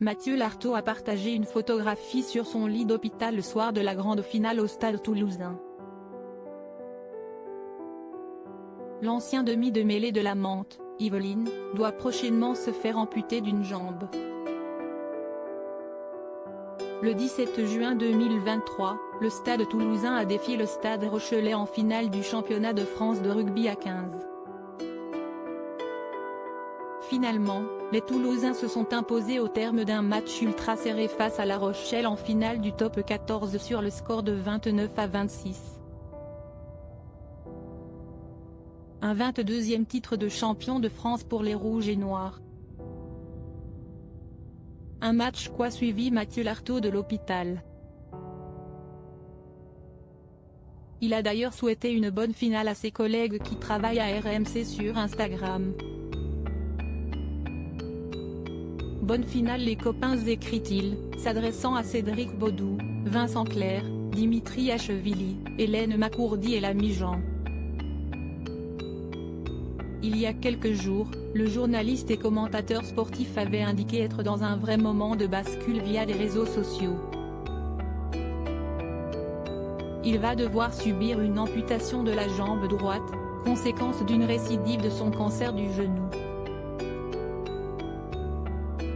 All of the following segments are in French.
Mathieu Lartaud a partagé une photographie sur son lit d'hôpital le soir de la grande finale au Stade toulousain. L'ancien demi de mêlée de la Mante, Yvelines, doit prochainement se faire amputer d'une jambe. Le 17 juin 2023, le Stade toulousain a défié le Stade rochelais en finale du championnat de France de rugby à 15. Finalement, les Toulousains se sont imposés au terme d'un match ultra serré face à La Rochelle en finale du top 14 sur le score de 29-26. Un 22e titre de champion de France pour les Rouges et Noirs. Un match qu'a suivi Mathieu Lartaud de l'hôpital. Il a d'ailleurs souhaité une bonne finale à ses collègues qui travaillent à RMC sur Instagram. Bonne finale les copains, écrit-il, s'adressant à Cédric Baudou, Vincent Clerc, Dimitri Achevili, Hélène Macourdy et l'ami Jean. Il y a quelques jours, le journaliste et commentateur sportif avait indiqué être dans un vrai moment de bascule via les réseaux sociaux. Il va devoir subir une amputation de la jambe droite, conséquence d'une récidive de son cancer du genou.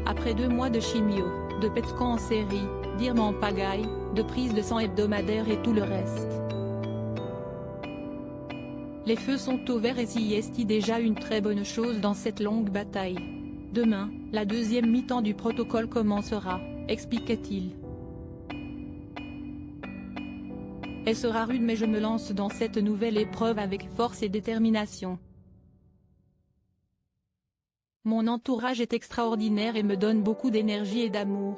Après 2 mois de chimio, de PET scan en série, d'IRM en pagaille, de prise de sang hebdomadaire et tout le reste. Les feux sont au vert et s'y est déjà une très bonne chose dans cette longue bataille. Demain, la deuxième mi-temps du protocole commencera, expliqua-t-il. Elle sera rude mais je me lance dans cette nouvelle épreuve avec force et détermination. Mon entourage est extraordinaire et me donne beaucoup d'énergie et d'amour.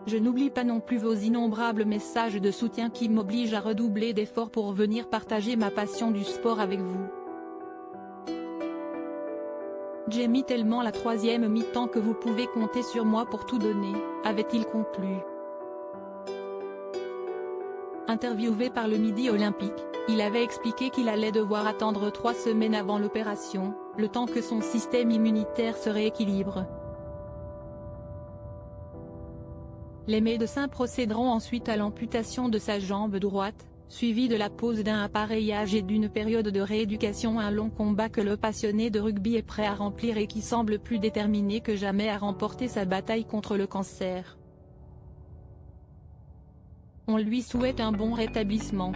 Je n'oublie pas non plus vos innombrables messages de soutien qui m'obligent à redoubler d'efforts pour venir partager ma passion du sport avec vous. J'ai mis tellement la troisième mi-temps que vous pouvez compter sur moi pour tout donner, avait-il conclu. Interviewé par le Midi Olympique, il avait expliqué qu'il allait devoir attendre 3 semaines avant l'opération, le temps que son système immunitaire se rééquilibre. Les médecins procéderont ensuite à l'amputation de sa jambe droite, suivie de la pose d'un appareillage et d'une période de rééducation, un long combat que le passionné de rugby est prêt à remplir et qui semble plus déterminé que jamais à remporter sa bataille contre le cancer. On lui souhaite un bon rétablissement.